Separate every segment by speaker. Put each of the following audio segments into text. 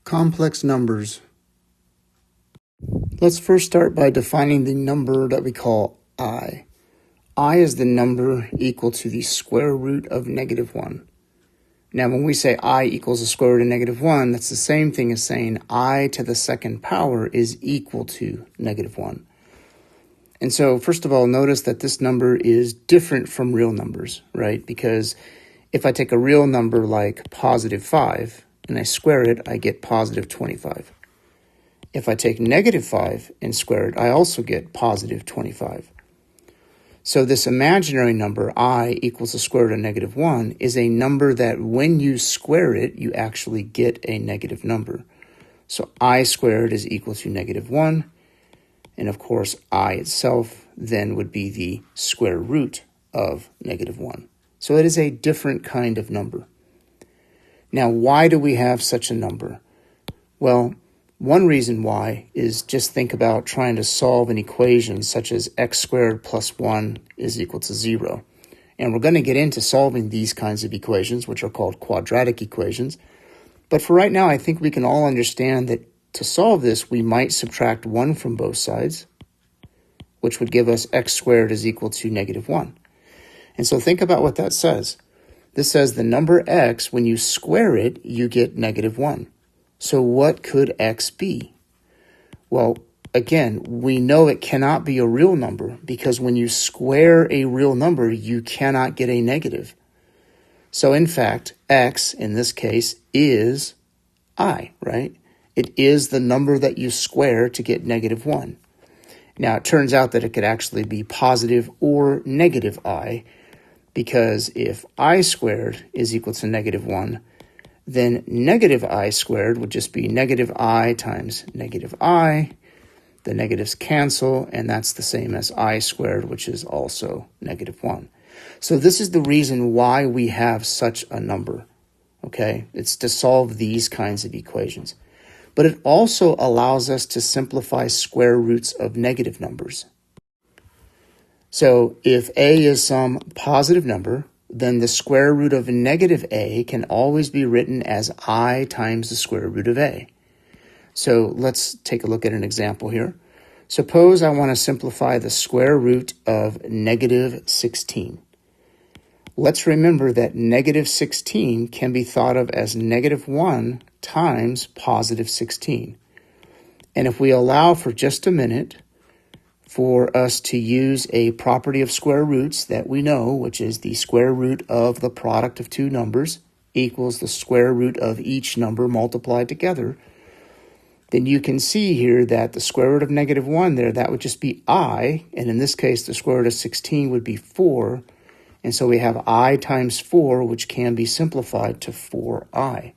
Speaker 1: Complex numbers. Let's first start by defining the number that we call I. I is the number equal to the square root of -1. Now, when we say I equals the square root of -1, that's the same thing as saying I to the second power is equal to -1. And so, first of all, notice that this number is different from real numbers, right? Because if I take a real number like +5 and I square it, I get +25. If I take -5 and square it, I also get +25. So this imaginary number, I equals the square root of -1, is a number that when you square it, you actually get a negative number. So I squared is equal to -1. And of course, I itself then would be the square root of -1. So it is a different kind of number. Now, why do we have such a number? Well, one reason why is just think about trying to solve an equation such as x squared plus 1 is equal to 0. And we're going to get into solving these kinds of equations, which are called quadratic equations. But for right now, I think we can all understand that to solve this, we might subtract 1 from both sides, which would give us x squared is equal to -1. And so think about what that says. This says the number x, when you square it, you get -1. So what could x be? Well, again, we know it cannot be a real number because when you square a real number, you cannot get a negative. So in fact, x in this case is I, right? It is the number that you square to get -1. Now, it turns out that it could actually be positive or negative I, because if I squared is equal to -1, then negative I squared would just be negative I times negative I. The negatives cancel, and that's the same as I squared, which is also -1. So this is the reason why we have such a number, okay? It's to solve these kinds of equations. But it also allows us to simplify square roots of negative numbers. So if a is some positive number, then the square root of -a can always be written as I times the square root of a. So let's take a look at an example here. Suppose I want to simplify the square root of -16. Let's remember that -16 can be thought of as -1 times +16. And if we allow for just a minute for us to use a property of square roots that we know, which is the square root of the product of two numbers equals the square root of each number multiplied together, then you can see here that the square root of -1 there, that would just be I, and in this case, the square root of 16 would be 4, and so we have I times 4, which can be simplified to 4I.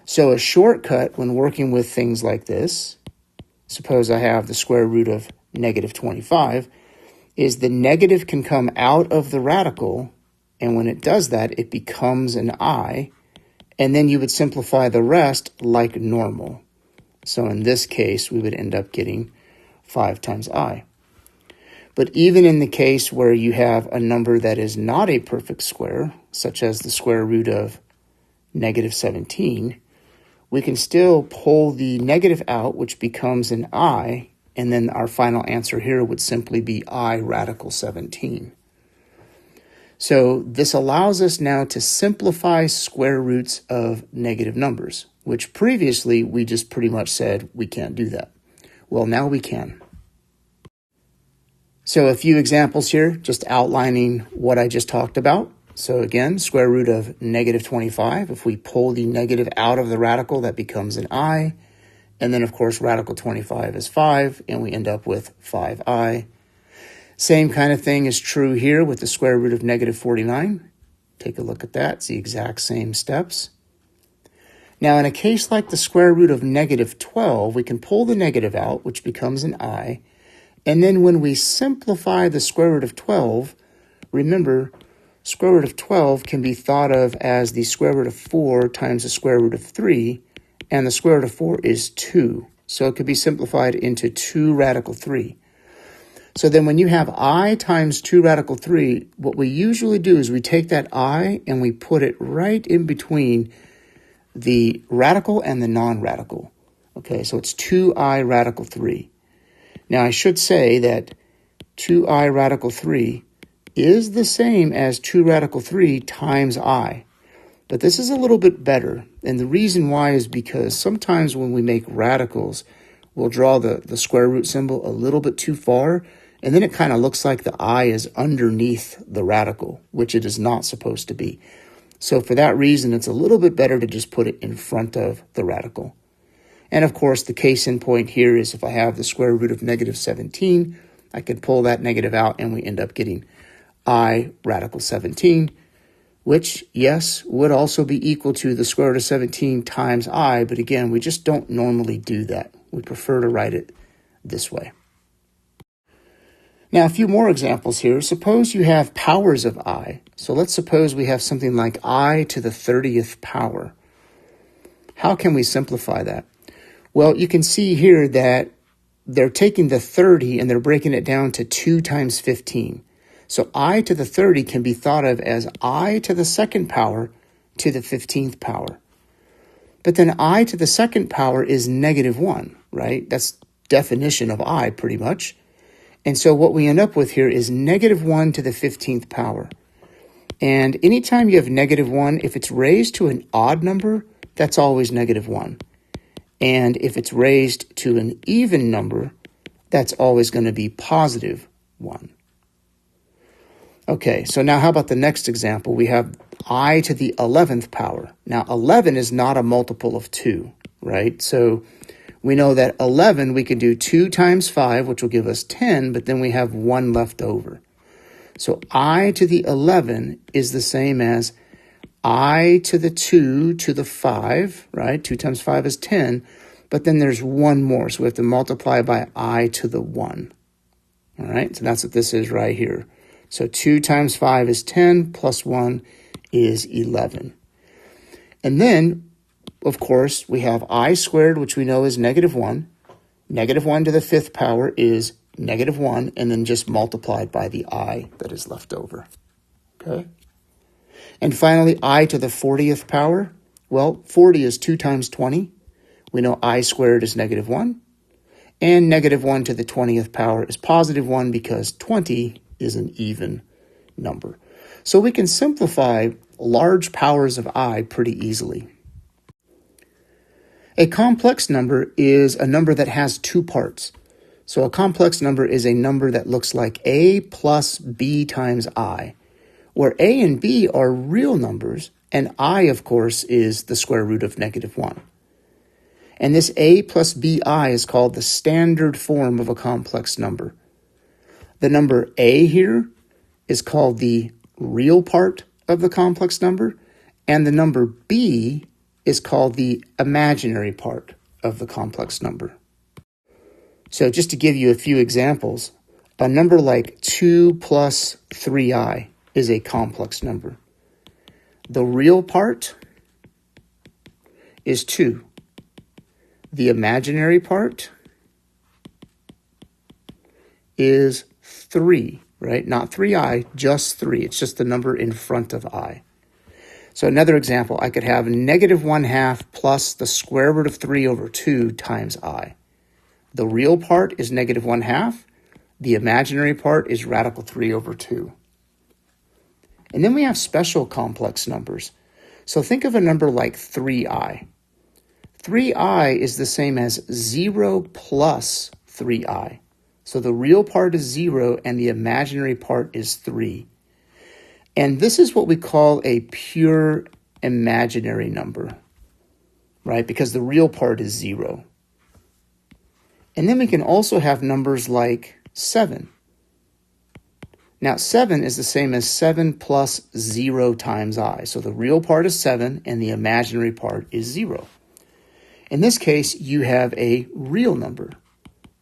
Speaker 1: So a shortcut when working with things like this, suppose I have the square root of -25, is the negative can come out of the radical, and when it does that, it becomes an I, and then you would simplify the rest like normal. So in this case, we would end up getting 5 times I. But even in the case where you have a number that is not a perfect square, such as the square root of -17, we can still pull the negative out, which becomes an I, and then our final answer here would simply be I radical 17. So this allows us now to simplify square roots of negative numbers, which previously we just pretty much said we can't do that. Well, now we can. So a few examples here, just outlining what I just talked about. So again, square root of -25. If we pull the negative out of the radical, that becomes an I. And then, of course, radical 25 is 5, and we end up with 5I. Same kind of thing is true here with the square root of -49. Take a look at that. It's the exact same steps. Now, in a case like the square root of -12, we can pull the negative out, which becomes an I. And then when we simplify the square root of 12, remember, square root of 12 can be thought of as the square root of 4 times the square root of 3, and the square root of 4 is 2. So it could be simplified into 2 radical 3. So then when you have I times 2 radical 3, what we usually do is we take that I and we put it right in between the radical and the non-radical. Okay, so it's 2i radical 3. Now I should say that 2i radical 3 is the same as 2 radical 3 times I. But this is a little bit better, and the reason why is because sometimes when we make radicals, we'll draw the square root symbol a little bit too far, and then it kind of looks like the I is underneath the radical, which it is not supposed to be. So for that reason, it's a little bit better to just put it in front of the radical. And of course, the case in point here is if I have the square root of negative 17, I could pull that negative out and we end up getting I radical 17, which, yes, would also be equal to the square root of 17 times I, but again, we just don't normally do that. We prefer to write it this way. Now, a few more examples here. Suppose you have powers of I. So let's suppose we have something like I to the 30th power. How can we simplify that? Well, you can see here that they're taking the 30 and they're breaking it down to 2 times 15. So I to the 30 can be thought of as I to the second power to the 15th power. But then I to the second power is negative 1, right? That's definition of I pretty much. And so what we end up with here is negative 1 to the 15th power. And anytime you have negative 1, if it's raised to an odd number, that's always negative 1. And if it's raised to an even number, that's always going to be positive 1. Okay, so now how about the next example? We have I to the 11th power. Now, 11 is not a multiple of 2, right? So we know that 11, we can do 2 times 5, which will give us 10, but then we have 1 left over. So I to the 11 is the same as I to the 2 to the 5, right? 2 times 5 is 10, but then there's 1 more, so we have to multiply by I to the 1. All right, so that's what this is right here. So 2 times 5 is 10, plus 1 is 11. And then, of course, we have I squared, which we know is negative 1. Negative 1 to the 5th power is negative 1, and then just multiplied by the I that is left over. Okay? And finally, I to the 40th power. Well, 40 is 2 times 20. We know I squared is negative 1. And negative 1 to the 20th power is positive 1 because 20 is an even number. So we can simplify large powers of I pretty easily. A complex number is a number that has 2 parts. So a complex number is a number that looks like A plus B times I, where A and B are real numbers, and I, of course, is the square root of negative 1. And this A plus BI is called the standard form of a complex number. The number A here is called the real part of the complex number, and the number B is called the imaginary part of the complex number. So just to give you a few examples, a number like 2 plus 3i is a complex number. The real part is 2. The imaginary part is 3, right? Not 3i, just 3. It's just the number in front of I. So another example, I could have negative 1/2 plus the square root of 3 over 2 times I. The real part is negative 1/2. The imaginary part is radical 3 over 2. And then we have special complex numbers. So think of a number like 3i. 3i is the same as 0 plus 3i. So the real part is 0 and the imaginary part is 3. And this is what we call a pure imaginary number, right? Because the real part is 0. And then we can also have numbers like 7. Now, 7 is the same as 7 plus 0 times I. So the real part is 7 and the imaginary part is 0. In this case, you have a real number,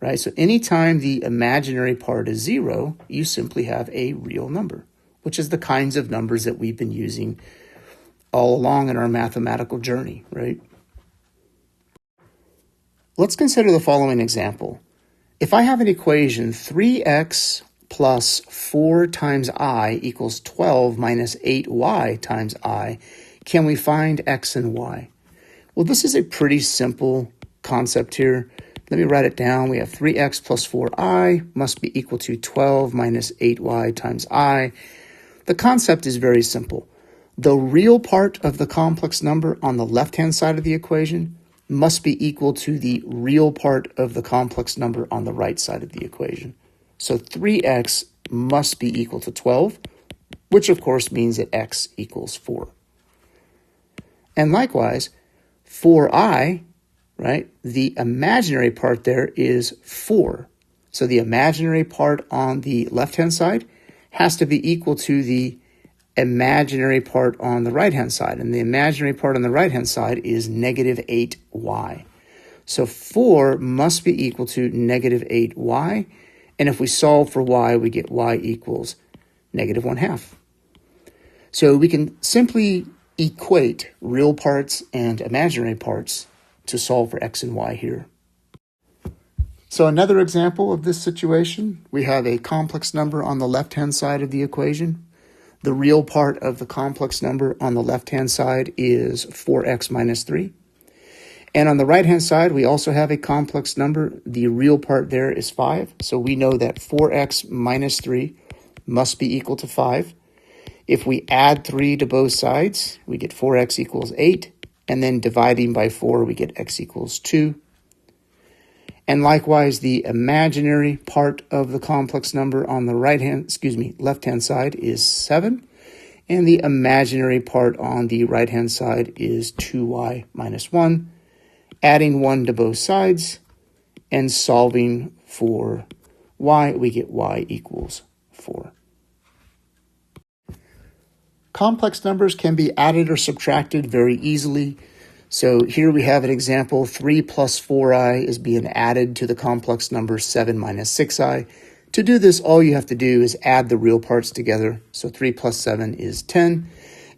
Speaker 1: right? So anytime the imaginary part is 0, you simply have a real number, which is the kinds of numbers that we've been using all along in our mathematical journey, right? Let's consider the following example. If I have an equation 3x plus 4 times I equals 12 minus 8y times I, can we find x and y? Well, this is a pretty simple concept here. Let me write it down. We have 3x plus 4i must be equal to 12 minus 8y times I. The concept is very simple. The real part of the complex number on the left-hand side of the equation must be equal to the real part of the complex number on the right side of the equation. So 3x must be equal to 12, which of course means that x equals 4. And likewise, 4i, right, the imaginary part there is 4. So the imaginary part on the left-hand side has to be equal to the imaginary part on the right-hand side. And the imaginary part on the right-hand side is negative 8y. So 4 must be equal to negative 8y. And if we solve for y, we get y equals negative 1/2. So we can simply equate real parts and imaginary parts to solve for x and y here. So another example of this situation, we have a complex number on the left-hand side of the equation. The real part of the complex number on the left-hand side is 4x minus 3. And on the right-hand side, we also have a complex number. The real part there is 5. So we know that 4x minus 3 must be equal to 5. If we add 3 to both sides, we get 4x equals 8. And then dividing by 4, we get x equals 2. And likewise, the imaginary part of the complex number on the left-hand side is 7. And the imaginary part on the right-hand side is 2y minus 1. Adding 1 to both sides and solving for y, we get y equals 4. Complex numbers can be added or subtracted very easily. So here we have an example. 3 plus 4i is being added to the complex number 7 minus 6i. To do this, all you have to do is add the real parts together. So 3 plus 7 is 10.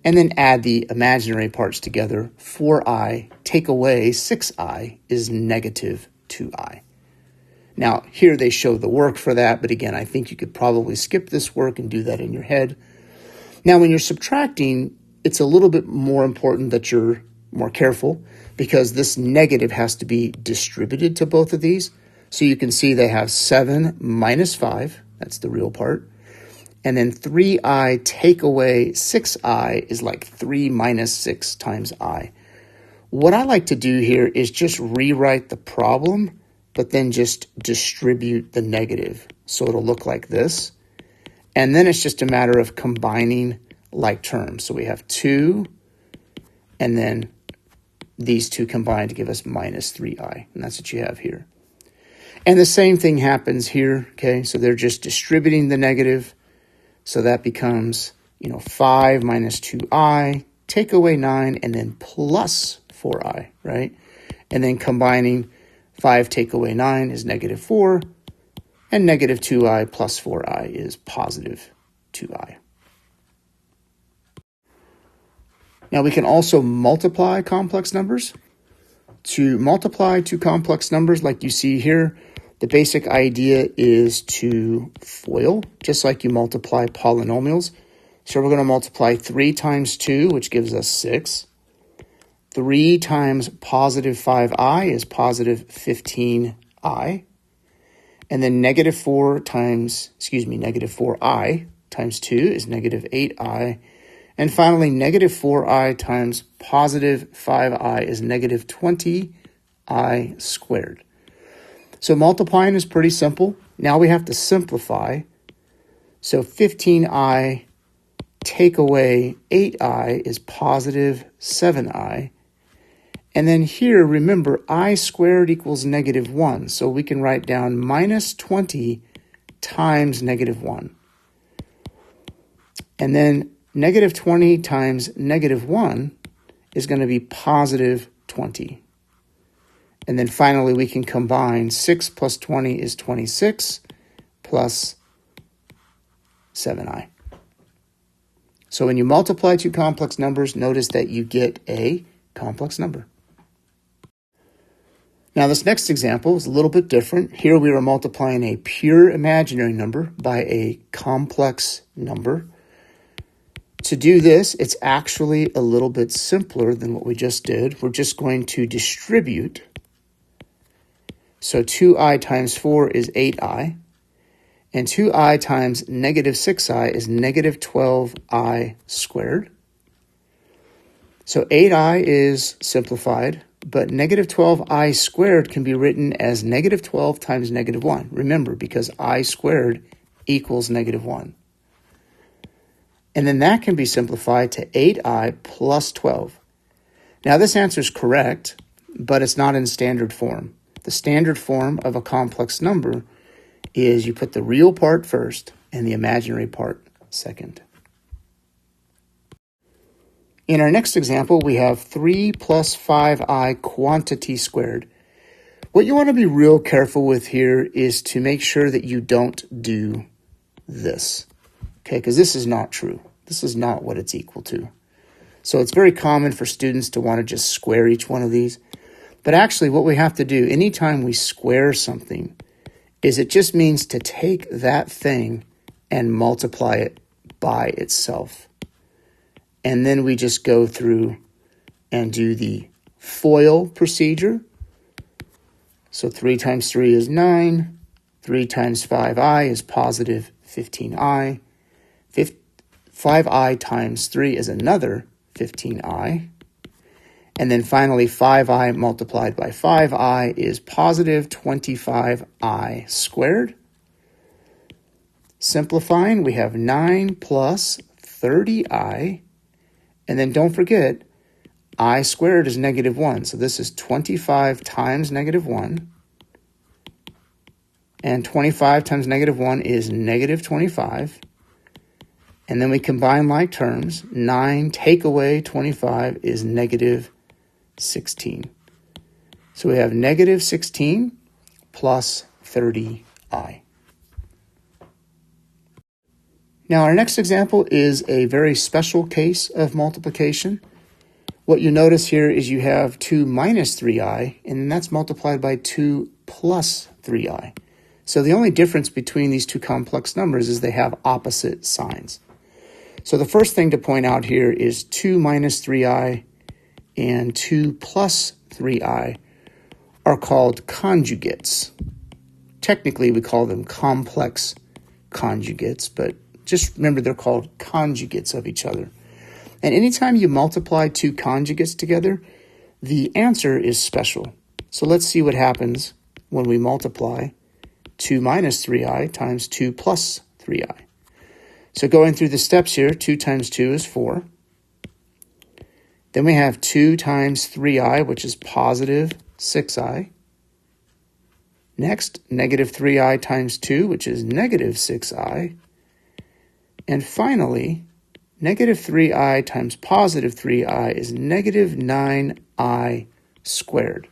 Speaker 1: And then add the imaginary parts together. 4i take away 6i is negative 2i. Now, here they show the work for that, but again, I think you could probably skip this work and do that in your head. Now, when you're subtracting, it's a little bit more important that you're more careful because this negative has to be distributed to both of these. So you can see they have 7 minus 5, that's the real part. And then 3i take away 6i is like 3 minus 6 times I. What I like to do here is just rewrite the problem, but then just distribute the negative. So it'll look like this. And then it's just a matter of combining like terms. So we have 2, and then these two combine to give us minus 3i. And that's what you have here. And the same thing happens here, okay? So they're just distributing the negative. So that becomes, 5 minus 2i, take away 9, and then plus 4i, right? And then combining 5 take away 9 is negative 4, and negative 2i plus 4i is positive 2i. Now we can also multiply complex numbers. To multiply two complex numbers like you see here, the basic idea is to FOIL, just like you multiply polynomials. So we're going to multiply 3 times 2, which gives us 6. 3 times positive 5i is positive 15i. And then negative 4i times 2 is negative 8i. And finally, negative 4i times positive 5i is negative 20i squared. So multiplying is pretty simple. Now we have to simplify. So 15i take away 8i is positive 7i. And then here, remember, I squared equals negative 1. So we can write down minus 20 times negative 1. And then negative 20 times negative 1 is going to be positive 20. And then finally, we can combine 6 plus 20 is 26 plus 7i. So when you multiply two complex numbers, notice that you get a complex number. Now this next example is a little bit different. Here we are multiplying a pure imaginary number by a complex number. To do this, it's actually a little bit simpler than what we just did. We're just going to distribute. So 2i times 4 is 8i, and 2i times negative 6i is negative 12i squared. So 8i is simplified, but negative 12i squared can be written as negative 12 times negative 1. Remember, because I squared equals negative 1. And then that can be simplified to 8i plus 12. Now this answer is correct, but it's not in standard form. The standard form of a complex number is you put the real part first and the imaginary part second. In our next example, we have 3 plus 5i quantity squared. What you want to be real careful with here is to make sure that you don't do this. Okay, because this is not true. This is not what it's equal to. So it's very common for students to want to just square each one of these. But actually what we have to do anytime we square something is it just means to take that thing and multiply it by itself. And then we just go through and do the FOIL procedure. So 3 times 3 is 9. 3 times 5i is positive 15i. 5i times 3 is another 15i. And then finally, 5i multiplied by 5i is positive 25i squared. Simplifying, we have 9 plus 30i. And then don't forget, I squared is negative 1. So this is 25 times negative 1. And 25 times negative 1 is negative 25. And then we combine like terms. 9 take away 25 is negative 16. So we have negative 16 plus 30i. Now our next example is a very special case of multiplication. What you notice here is you have 2 minus 3i, and that's multiplied by 2 plus 3i. So the only difference between these two complex numbers is they have opposite signs. So the first thing to point out here is 2 minus 3i and 2 plus 3i are called conjugates. Technically, we call them complex conjugates, but just remember they're called conjugates of each other. And anytime you multiply two conjugates together, the answer is special. So let's see what happens when we multiply 2 minus 3i times 2 plus 3i. So going through the steps here, 2 times 2 is 4. Then we have 2 times 3i, which is positive 6i. Next, negative 3i times 2, which is negative 6i. And finally, negative 3i times positive 3i is negative 9i squared.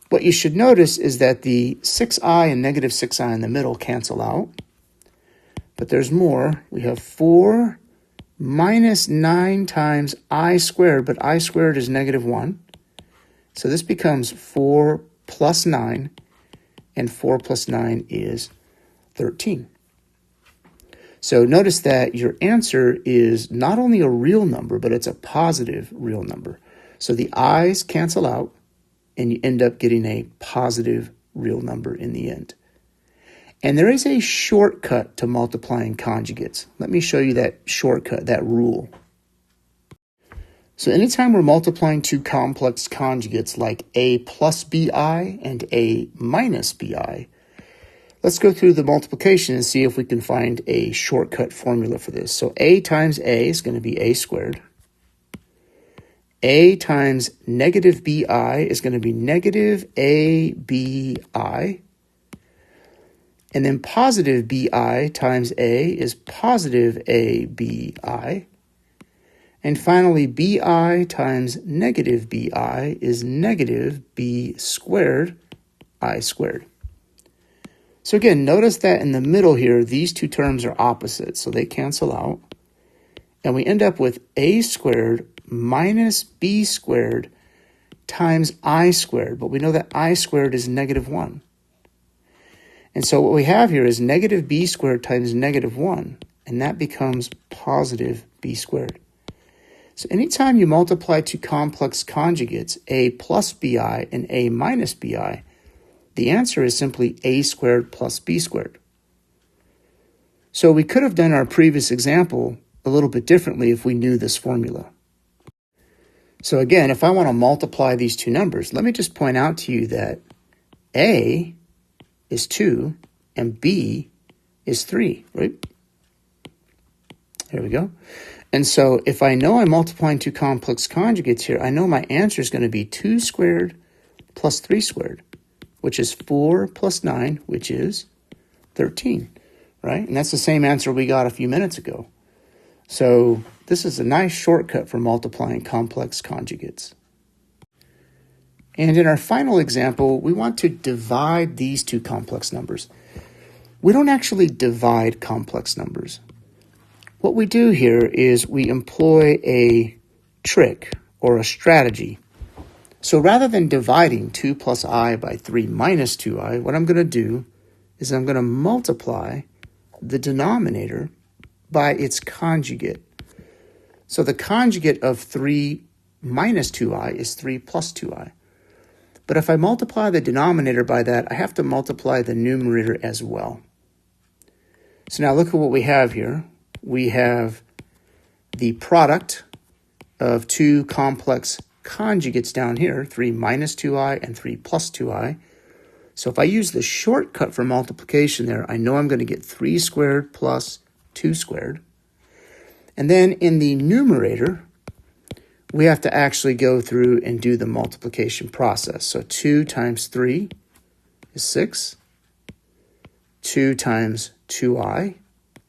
Speaker 1: What you should notice is that the 6i and negative 6i in the middle cancel out. But there's more. We have 4 minus 9 times I squared, but I squared is negative 1. So this becomes 4 plus 9, and 4 plus 9 is 13. So notice that your answer is not only a real number, but it's a positive real number. So the i's cancel out, and you end up getting a positive real number in the end. And there is a shortcut to multiplying conjugates. Let me show you that shortcut, that rule. So anytime we're multiplying two complex conjugates like a plus bi and a minus bi, let's go through the multiplication and see if we can find a shortcut formula for this. So a times a is going to be a squared. A times negative bi is going to be negative abi. And then positive bi times a is positive abi. And finally, bi times negative bi is negative b squared, I squared. So again, notice that in the middle here, these two terms are opposite, so they cancel out. And we end up with a squared minus b squared times I squared. But we know that I squared is negative 1. And so what we have here is negative b squared times negative 1 and that becomes positive b squared. So anytime you multiply two complex conjugates, a plus bi and a minus bi, the answer is simply a squared plus b squared. So we could have done our previous example a little bit differently if we knew this formula. So again, if I want to multiply these two numbers, let me just point out to you that a is 2 and b is 3, right? There we go. And so if I know I'm multiplying two complex conjugates here, I know my answer is going to be 2 squared plus 3 squared, which is 4 plus 9, which is 13, right? And that's the same answer we got a few minutes ago. So this is a nice shortcut for multiplying complex conjugates. And in our final example, we want to divide these two complex numbers. We don't actually divide complex numbers. What we do here is we employ a trick or a strategy. So rather than dividing 2 plus I by 3 minus 2i, what I'm going to do is I'm going to multiply the denominator by its conjugate. So the conjugate of 3 minus 2i is 3 plus 2i. But if I multiply the denominator by that, I have to multiply the numerator as well. So now look at what we have here. We have the product of two complex conjugates down here, 3 minus 2i and 3 plus 2i. So if I use the shortcut for multiplication there, I know I'm going to get 3 squared plus 2 squared. And then in the numerator, we have to actually go through and do the multiplication process. So 2 times 3 is 6. 2 times 2i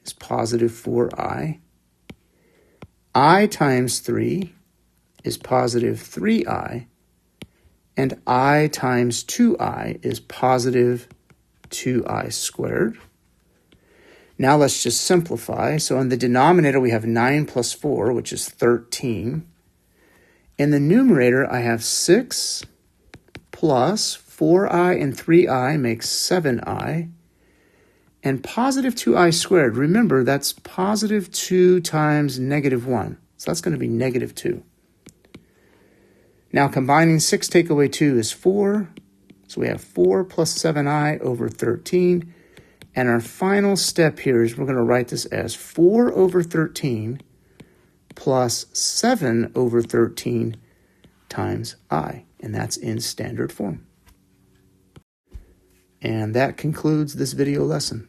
Speaker 1: is positive 4i. I times 3 is positive 3i. And I times 2i is positive 2i squared. Now let's just simplify. So in the denominator, we have 9 plus 4, which is 13. In the numerator, I have 6 plus 4i and 3i makes 7i. And positive 2i squared, remember, that's positive 2 times negative 1. So that's going to be negative 2. Now combining 6 take away 2 is 4. So we have 4 plus 7i over 13. And our final step here is we're going to write this as 4 over 13 plus 7 over 13 times I. And that's in standard form. And that concludes this video lesson.